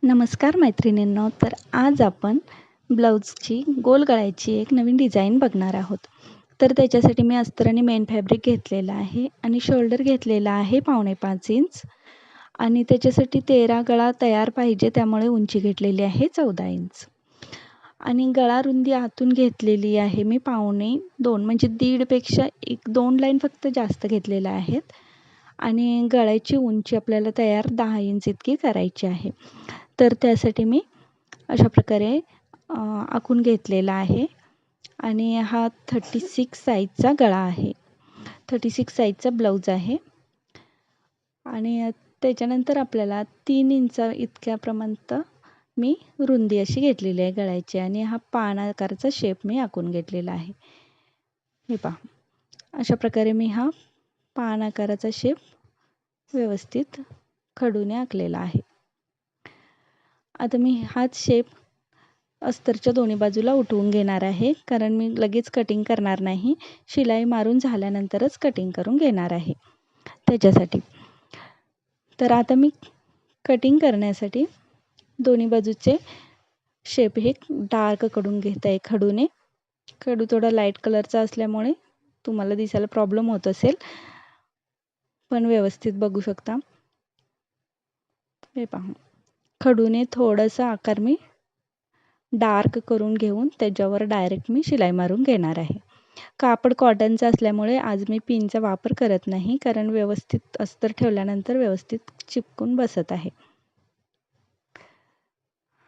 नमस्कार मैत्रिणींनो. तर आज आपण ब्लाऊजची गोल गळ्याची एक नवीन डिझाईन बघणार आहोत. तर त्याच्यासाठी मी अस्तर आणि मेन फॅब्रिक घेतलेला आहे आणि शोल्डर घेतलेला आहे 5.5 इंच आणि त्याच्यासाठी 13 गळा तयार पाहिजे, त्यामुळे उंची घेतलेली आहे 14 इंच आणि गळा रुंदी आतून घेतलेली आहे मी 1.25 म्हणजे दीडपेक्षा 1-2 लाईन फक्त जास्त घेतलेल्या आहेत आणि गळ्याची उंची आपल्याला तयार 10 इंच इतकी करायची आहे. तर त्यासाठी मी अशा प्रकारे आखून घेतलेला आहे आणि हा 36 साईजचा गळा आहे. 36 साईजचा ब्लाऊज आहे आणि त्याच्यानंतर आपल्याला 3 इंच इतक्याप्रमाणात मी रुंदी अशी घेतलेली आहे गळ्याची आणि हा पान आकाराचा शेप मी आखून घेतलेला आहे. हे पहा, अशा प्रकारे मी हा पान आकाराचा शेप व्यवस्थित खडूने आखलेला आहे. आता मी हाच शेप अस्तरच्या दोन्ही बाजूला उठवून घेणार आहे, कारण मी लगेच कटिंग करणार नाही. शिलाई मारून झाल्यानंतरच कटिंग करून घेणार आहे त्याच्यासाठी. तर आता मी कटिंग करण्यासाठी दोन्ही बाजूचे शेप हे डार्क करून घेत आहे खडूने. खडू थोडा लाईट कलरचा असल्यामुळे तुम्हाला दिसायला प्रॉब्लेम होत असेल, पण व्यवस्थित बघू शकता. हे पहा, खडूने थोडासा आकार मी डार्क करून घेऊन त्याच्यावर डायरेक्ट मी शिलाई मारून घेणार आहे. कापड कॉटनचं असल्यामुळे आज मी पिनचा वापर करत नाही, कारण व्यवस्थित अस्तर ठेवल्यानंतर व्यवस्थित चिपकून बसत आहे.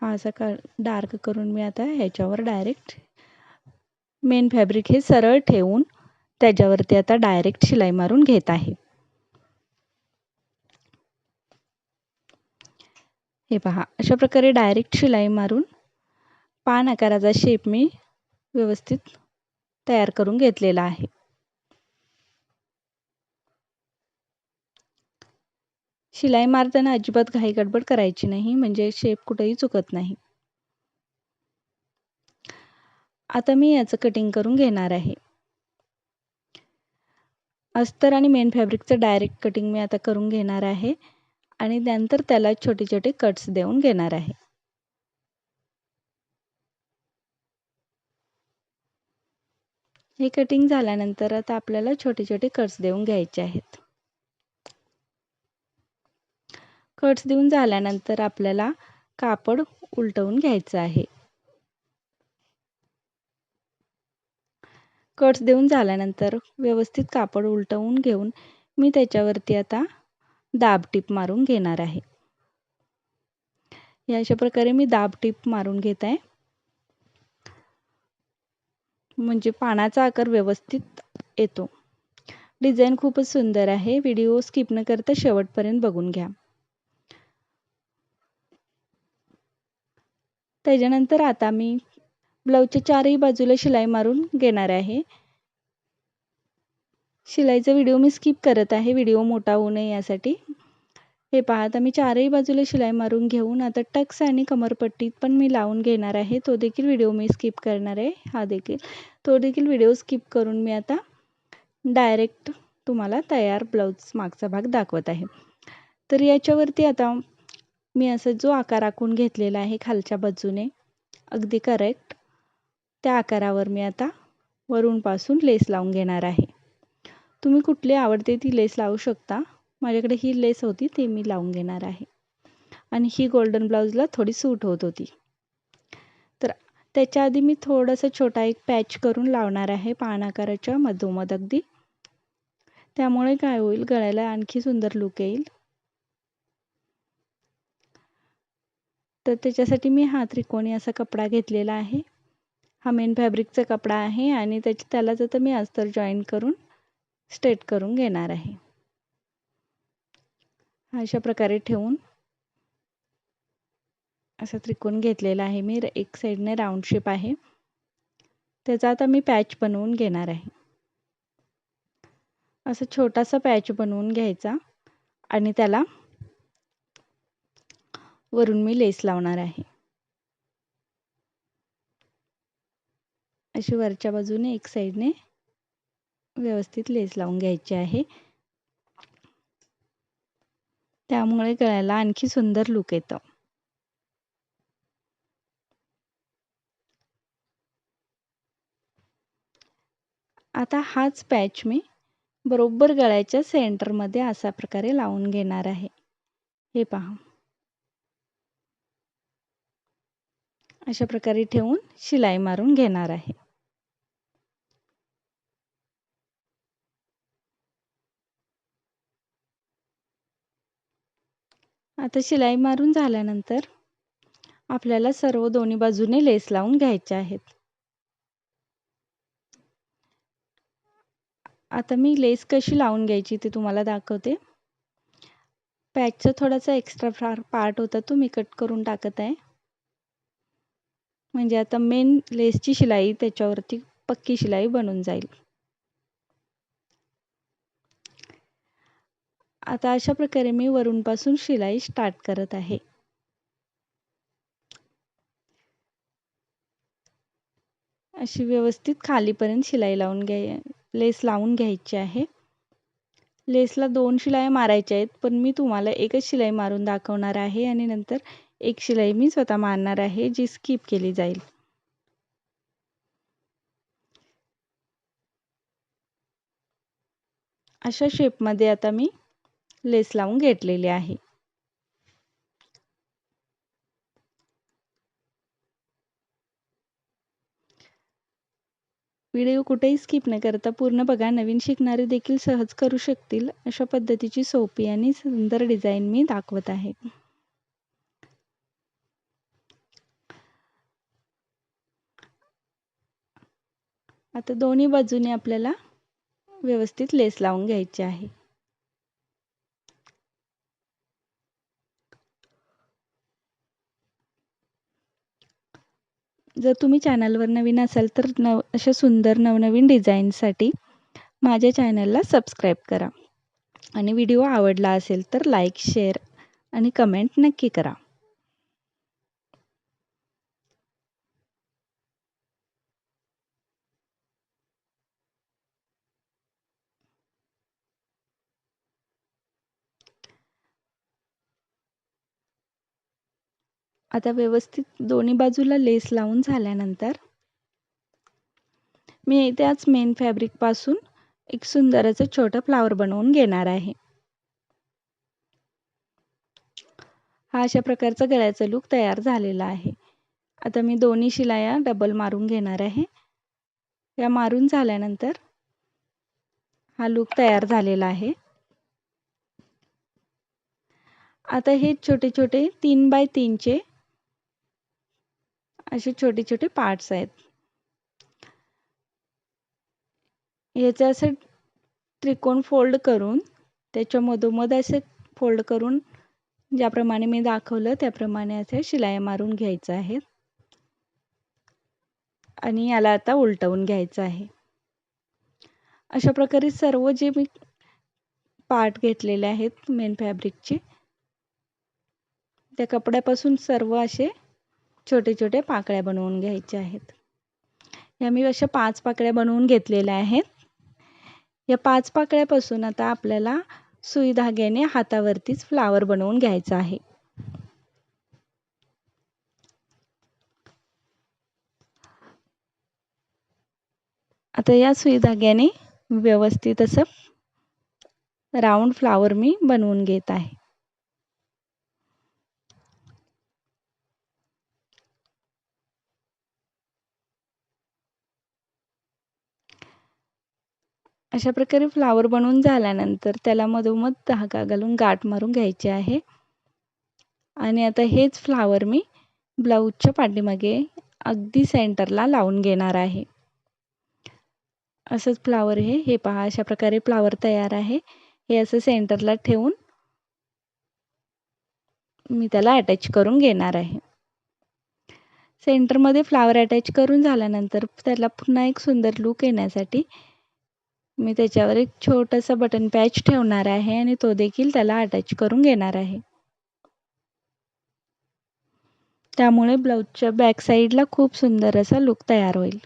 हा असा डार्क करून मी आता ह्याच्यावर डायरेक्ट मेन फॅब्रिक हे सरळ ठेवून त्याच्यावरती आता डायरेक्ट शिलाई मारून घेत आहे. हे पहा, अशा प्रकारे डायरेक्ट शिलाई मारून पान आकाराचा शेप मी व्यवस्थित तयार करून घेतलेला आहे. शिलाई मारताना अजिबात घाई गडबड करायची नाही, म्हणजे शेप कुठेही चुकत नाही. आता मी याचं कटिंग करून घेणार आहे. अस्तर आणि मेन फॅब्रिकचं डायरेक्ट कटिंग मी आता करून घेणार आहे आणि नंतर त्याला छोटे छोटे कट्स देऊन घेणार आहे. हे कटिंग झाल्यानंतर आता आपल्याला छोटे छोटे कट्स देऊन घ्यायचे आहेत. कट्स देऊन झाल्यानंतर आपल्याला कापड उलटवून घ्यायचं आहे. कट्स देऊन झाल्यानंतर व्यवस्थित कापड उलटवून घेऊन मी त्याच्यावरती आता दाब टीप मारून घेणार आहे. या अशा प्रकारे मी दाब टीप मारून घेत आहे, म्हणजे पानाचा आकार व्यवस्थित येतो. डिझाईन खूपच सुंदर आहे. व्हिडिओ स्किप न करता शेवटपर्यंत बघून घ्या. त्याच्यानंतर आता मी ब्लाऊजच्या चारही बाजूला शिलाई मारून घेणार आहे. शिलाईचा व्हिडिओ मी स्किप करत आहे, व्हिडिओ मोठा होऊ नये यासाठी. हे पहा, आता मी चारही बाजूला शिलाई मारून घेऊन आता टक्स आणि कमरपट्टीत पण मी लावून घेणार आहे. तो देखील व्हिडिओ मी स्किप करणार आहे. तो देखील व्हिडिओ स्किप करून मी आता डायरेक्ट तुम्हाला तयार ब्लाऊज मागचा भाग दाखवत आहे. तर याच्यावरती आता मी असा जो आकार आखून घेतलेला आहे खालच्या बाजूने अगदी करेक्ट, त्या आकारावर मी आता वरूनपासून लेस लावून घेणार आहे. तुम्ही कुठली आवडते ती लेस लावू शकता. माझ्याकडे ही लेस होती, ती मी लावून घेणार आहे आणि ही गोल्डन ब्लाऊजला थोडी सूट होत होती. तर त्याच्या आधी मी थोडासा छोटा एक पॅच करून लावणार आहे पान आकाराच्या मधोमध अगदी. त्यामुळे काय होईल, गळ्याला आणखी सुंदर लुक येईल. तर त्याच्यासाठी मी हा त्रिकोणी असा कपडा घेतलेला आहे. हा मेन फॅब्रिकचा कपडा आहे आणि त्यालाच आता मी अस्तर जॉईन करून स्ट्रेट करून घेणार आहे. अशा प्रकारे ठेवून असा त्रिकोण घेतलेला आहे मी. एक साईडने राऊंड शेप आहे, त्याचा आता मी पॅच बनवून घेणार आहे. असा छोटासा पॅच बनवून घ्यायचा आणि त्याला वरून मी लेस लावणार आहे. अशी वरच्या बाजूने एक साईडने व्यवस्थित लेस लावून घ्यायची आहे. त्यामुळे गळ्याला आणखी सुंदर लुक येतं. आता हाच पॅच मी बरोबर गळ्याच्या सेंटरमध्ये अशा प्रकारे लावून घेणार आहे. हे पहा. अशा प्रकारे ठेवून शिलाई मारून घेणार आहे. आता शिलाई मारून झाल्यानंतर आपल्याला सर्व दोन्ही बाजूने लेस लावून घ्यायचे आहेत. आता मी लेस कशी लावून घ्यायची ते तुम्हाला दाखवते. पॅचचा थोडासा एक्स्ट्रा पार्ट होता तो मी कट करून टाकत आहे. म्हणजे आता मेन लेसची शिलाई त्याच्यावरती पक्की शिलाई बनून जाईल. आता अशा प्रकारे मी वरूनपासून शिलाई स्टार्ट करत आहे. अशी व्यवस्थित खालीपर्यंत शिलाई लावून लेस लावून घ्यायची आहे. लेसला 2 शिलाया मारायच्या आहेत, पण मी तुम्हाला एकच शिलाई मारून दाखवणार आहे आणि नंतर एक शिलाई मी स्वतः मारणार आहे, जी स्किप केली जाईल. अशा शेपमध्ये आता मी लेस लावून घेतलेली आहे. व्हिडिओ कुठेही स्किप न करता पूर्ण बघा. नवीन शिकणारे देखील सहज करू शकतील अशा पद्धतीची सोपी आणि सुंदर डिझाईन मी दाखवत आहे. आता दोन्ही बाजूने आपल्याला व्यवस्थित लेस लावून घ्यायची आहे. जर तुम्ही चॅनलवर नवीन असाल तर अशा सुंदर नवनवीन डिझाईनसाठी माझ्या चॅनलला सबस्क्राईब करा आणि व्हिडिओ आवडला असेल तर लाईक, शेअर आणि कमेंट नक्की करा. आता व्यवस्थित दोन्ही बाजूला लेस लावून झाल्यानंतर मी त्याच मेन फॅब्रिक पासून एक सुंदर असं छोटं फ्लावर बनवून घेणार आहे. हा अशा प्रकारचा गळ्याचा लूक तयार झालेला आहे. आता मी दोन्ही शिलाया डबल मारून घेणार आहे. या मारून झाल्यानंतर हा लूक तयार झालेला आहे. आता हे छोटे छोटे 3 बाय 3 चे असे छोटे छोटे पार्ट्स आहेत. याचे असे त्रिकोण फोल्ड करून त्याच्या मधोमध असे फोल्ड करून ज्याप्रमाणे मी दाखवलं त्याप्रमाणे असे शिलाई मारून घ्यायचं आहे आणि याला आता उलटवून घ्यायचं आहे. अशा प्रकारे सर्व जे मी पार्ट घेतलेले आहेत मेन फॅब्रिकचे त्या कपड्यापासून सर्व असे छोटे छोटे पाकळ्या बनवून घ्यायच्या आहेत. या मी अशा 5 पाकळ्या बनवून घेतलेल्या आहेत. या 5 पाकळ्यापासून आता आपल्याला सुई धाग्याने हातावरतीच फ्लावर बनवून घ्यायचा आहे. आता या सुई धाग्याने व्यवस्थित असं राऊंड फ्लावर मी बनवून घेत आहे. अशा प्रकारे फ्लावर बनवून झाल्यानंतर त्याला मधोमध धागा घालून गाठ मारून घ्यायची आहे आणि आता हेच फ्लावर मी ब्लाऊजच्या पाठीमागे अगदी सेंटरला लावून घेणार आहे. असंच फ्लावर हे पहा अशा प्रकारे फ्लावर तयार आहे. हे असं सेंटरला ठेवून मी त्याला अटॅच करून घेणार आहे. सेंटरमध्ये फ्लावर अटॅच करून झाल्यानंतर त्याला पुन्हा एक सुंदर लूक येण्यासाठी मी त्याच्यावर एक छोटासा बटन पॅच ठेवणार आहे आणि तो देखील त्याला अटॅच करून घेणार आहे. त्यामुळे ब्लाऊजच्या बॅक साईडला खूप सुंदर असा लूक तयार होईल.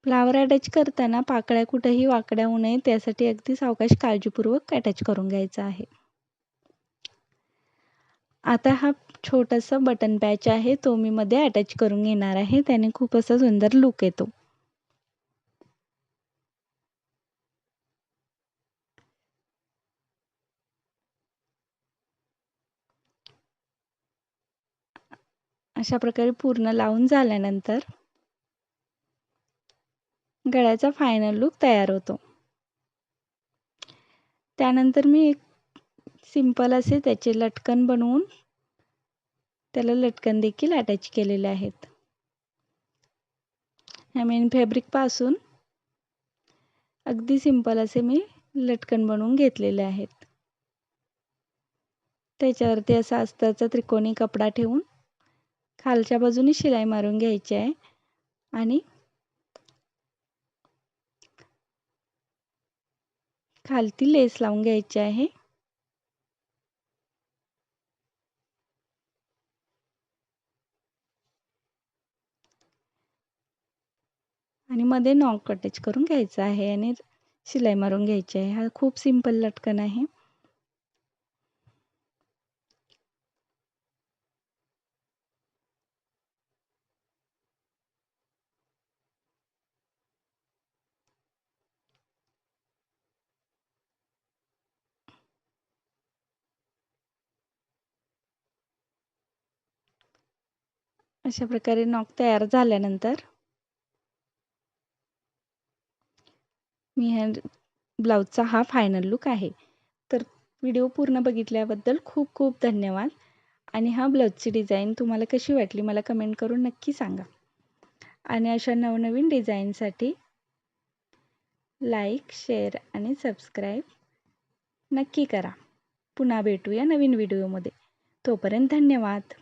फ्लावर अटॅच करताना पाकळ्या कुठेही वाकड्या होऊ नये त्यासाठी अगदी सावकाश काळजीपूर्वक अटॅच करून घ्यायचा आहे. आता हा छोटासा बटन पॅच आहे तो मी मध्ये अटॅच करून घेणार आहे. त्याने खूप असा सुंदर लुक येतो. अशा प्रकारे पूर्ण लावून झाल्यानंतर गळ्याचा फायनल लूक तयार होतो. त्यानंतर मी एक सिंपल असे त्याचे लटकन बनवून त्याला लटकन देखील अटॅच केलेले आहेत. ह्या मेन फॅब्रिक पासून अगदी सिंपल असे मी लटकन बनवून घेतलेले आहेत. त्याच्यावरती असा अस्तरचा त्रिकोणी कपडा ठेवून खालच्या बाजूने शिलाई मारून घ्यायची आहे आणि खालती लेस लावून घ्यायची आहे. आणि मध्ये नॉक अटॅच करून घ्यायचा आहे आणि शिलाई मारून घ्यायची आहे. हा खूप सिंपल लटकन आहे. अशा प्रकारे नॉक तयार झाल्यानंतर मी ह्या ब्लाऊजचा हा फायनल लूक आहे. तर व्हिडिओ पूर्ण बघितल्याबद्दल खूप खूप धन्यवाद. आणि हा ब्लाऊजची डिझाईन तुम्हाला कशी वाटली मला कमेंट करून नक्की सांगा. आणि अशा नवनवीन डिझाईनसाठी लाईक, शेअर आणि सबस्क्राईब नक्की करा. पुन्हा भेटूया नवीन व्हिडिओमध्ये. तोपर्यंत धन्यवाद.